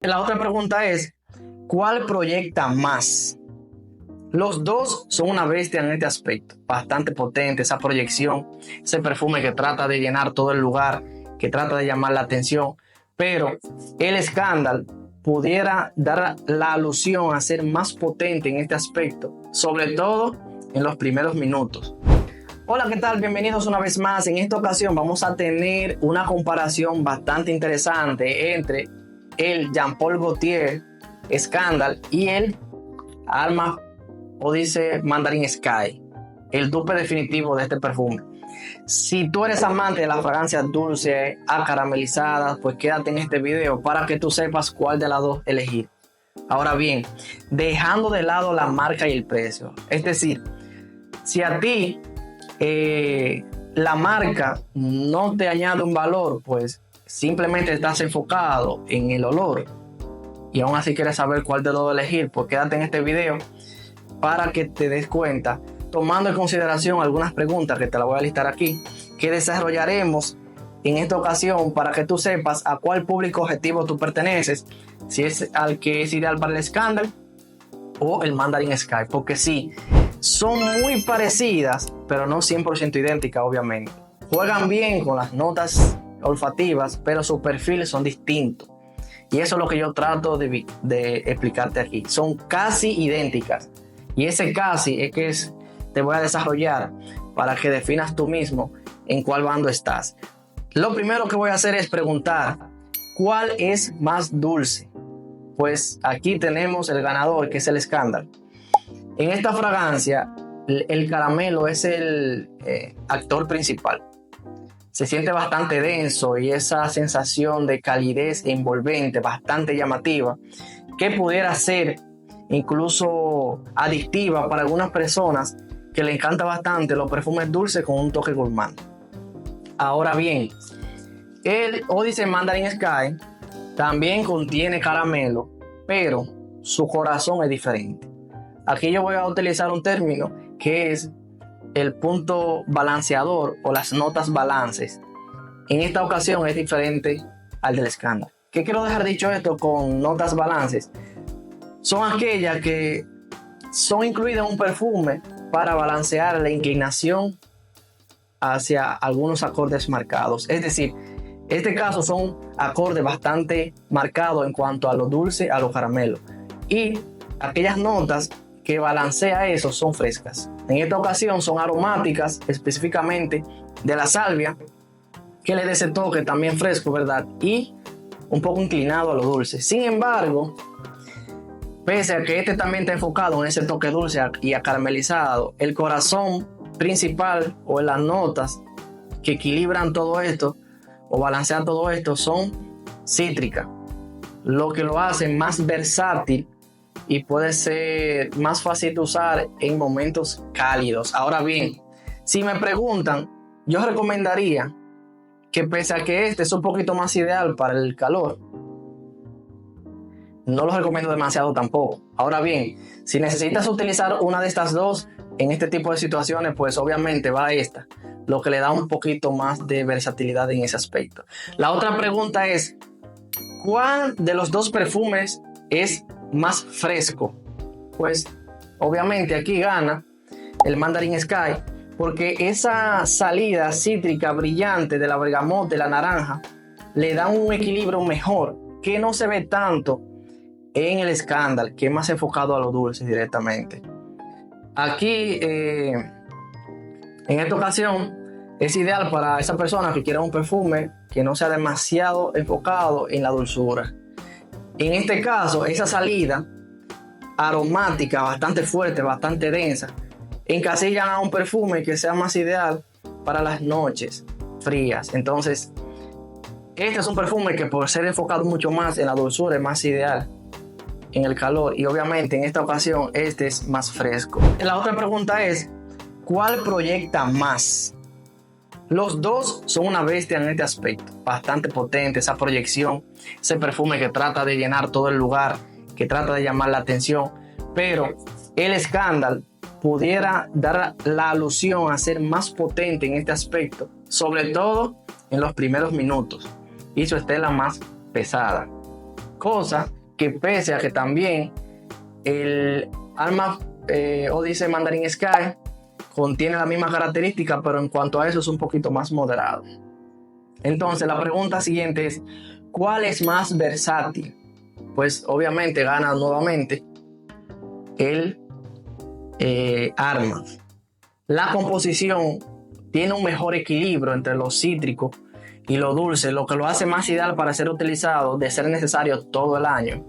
La otra pregunta es, ¿cuál proyecta más? Los dos son una bestia en este aspecto, bastante potente esa proyección, ese perfume que trata de llenar todo el lugar, que trata de llamar la atención, pero el Scandal pudiera dar la alusión a ser más potente en este aspecto, sobre todo en los primeros minutos. Hola, ¿qué tal? Bienvenidos una vez más. En esta ocasión vamos a tener una comparación bastante interesante entre el Jean Paul Gaultier Scandal y el Alma Odyssey Mandarin Sky, el dupe definitivo de este perfume. Si tú eres amante de las fragancias dulces, acaramelizadas, pues quédate en este video para que tú sepas cuál de las dos elegir. Ahora bien, dejando de lado la marca y el precio, es decir, si a ti la marca no te añade un valor, pues simplemente estás enfocado en el olor y aún así quieres saber cuál de los dos elegir, pues quédate en este video para que te des cuenta, tomando en consideración algunas preguntas que te las voy a listar aquí, que desarrollaremos en esta ocasión para que tú sepas a cuál público objetivo tú perteneces, si es al que es ideal para el Scandal o el Mandarin Sky, porque sí, son muy parecidas, pero no 100% idénticas, obviamente. Juegan bien con las notas olfativas, pero sus perfiles son distintos. Y eso es lo que yo trato de explicarte aquí. Son casi idénticas. Y ese casi es que te voy a desarrollar para que definas tú mismo en cuál bando estás. Lo primero que voy a hacer es preguntar, ¿cuál es más dulce? Pues aquí tenemos el ganador, que es el Scandal. En esta fragancia, el caramelo es el actor principal. Se siente bastante denso y esa sensación de calidez envolvente, bastante llamativa, que pudiera ser incluso adictiva para algunas personas que le encanta bastante los perfumes dulces con un toque gourmand. Ahora bien, el Odyssey Mandarin Sky también contiene caramelo, pero su corazón es diferente. Aquí yo voy a utilizar un término que es el punto balanceador o las notas balances. En esta ocasión es diferente al del Scandal. ¿Qué quiero dejar dicho esto con notas balances? Son aquellas que son incluidas en un perfume para balancear la inclinación hacia algunos acordes marcados. Es decir, en este caso son acordes bastante marcados en cuanto a lo dulce, a lo caramelo. Y aquellas notas que balancea eso son frescas. En esta ocasión son aromáticas, específicamente de la salvia, que le da ese toque también fresco, ¿verdad? Y un poco inclinado a lo dulce. Sin embargo, pese a que este también está enfocado en ese toque dulce y acaramelizado, el corazón principal o las notas que equilibran todo esto o balancean todo esto son cítricas, lo que lo hace más versátil y puede ser más fácil de usar en momentos cálidos. Ahora bien, si me preguntan, yo recomendaría que pese a que este es un poquito más ideal para el calor, no lo recomiendo demasiado tampoco. Ahora bien, si necesitas utilizar una de estas dos en este tipo de situaciones, pues obviamente va a esta, lo que le da un poquito más de versatilidad en ese aspecto. La otra pregunta es, ¿cuál de los dos perfumes es más fresco? Pues obviamente aquí gana el Mandarin Sky, porque esa salida cítrica brillante de la bergamota y la naranja le da un equilibrio mejor que no se ve tanto en el Scandal, que es más enfocado a lo dulce directamente. Aquí en esta ocasión es ideal para esa persona que quiera un perfume que no sea demasiado enfocado en la dulzura. En este caso, esa salida aromática bastante fuerte, bastante densa, encasillan a un perfume que sea más ideal para las noches frías. Entonces, este es un perfume que por ser enfocado mucho más en la dulzura es más ideal en el calor, y obviamente en esta ocasión este es más fresco. La otra pregunta es, ¿cuál proyecta más? Los dos son una bestia en este aspecto, bastante potente esa proyección, ese perfume que trata de llenar todo el lugar, que trata de llamar la atención, pero el Scandal pudiera dar la alusión a ser más potente en este aspecto, sobre todo en los primeros minutos, y su estela más pesada. Cosa que pese a que también el Armagh Odyssey Mandarin Sky contiene la misma característica, pero en cuanto a eso es un poquito más moderado. Entonces la pregunta siguiente es, ¿cuál es más versátil? Pues obviamente gana nuevamente el Armagh. La composición tiene un mejor equilibrio entre lo cítrico y lo dulce, lo que lo hace más ideal para ser utilizado de ser necesario todo el año.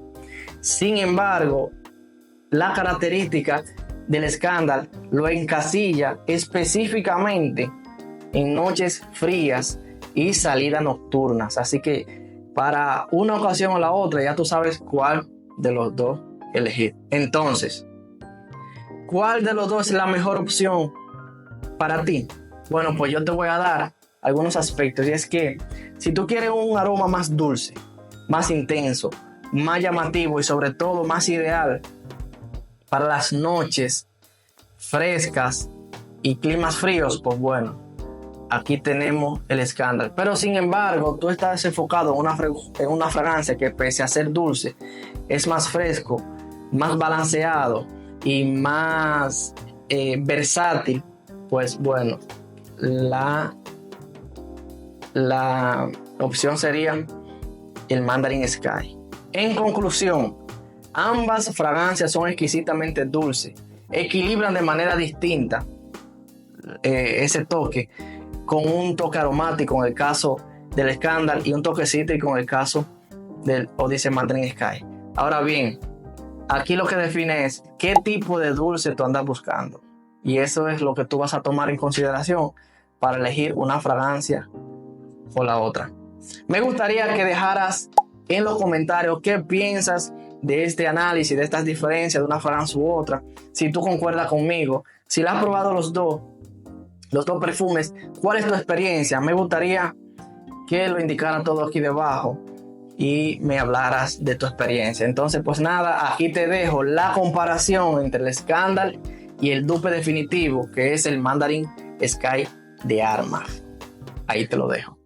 Sin embargo, la característica del Scandal lo encasilla específicamente en noches frías y salidas nocturnas. Así que para una ocasión o la otra ya tú sabes cuál de los dos elegir. Entonces, ¿cuál de los dos es la mejor opción para ti? Bueno, pues yo te voy a dar algunos aspectos. Y es que si tú quieres un aroma más dulce, más intenso, más llamativo y sobre todo más ideal para las noches frescas y climas fríos, pues bueno, aquí tenemos el Scandal. Pero sin embargo, tú estás enfocado en una fragancia que pese a ser dulce, es más fresco, más balanceado y más versátil, pues bueno, la opción sería el Mandarin Sky. En conclusión, ambas fragancias son exquisitamente dulces, equilibran de manera distinta ese toque, con un toque aromático en el caso del Scandal y un toque cítrico en el caso del Odyssey Mandarin Sky. Ahora bien, aquí lo que define es qué tipo de dulce tú andas buscando, y eso es lo que tú vas a tomar en consideración para elegir una fragancia o la otra. Me gustaría que dejaras en los comentarios qué piensas de este análisis, de estas diferencias de una fragancia u otra. Si tú concuerdas conmigo, si la has probado los dos perfumes, ¿cuál es tu experiencia? Me gustaría que lo indicara todo aquí debajo y me hablaras de tu experiencia. Entonces, pues nada, aquí te dejo la comparación entre el Scandal y el dupe definitivo, que es el Mandarin Sky de Armagh. Ahí te lo dejo.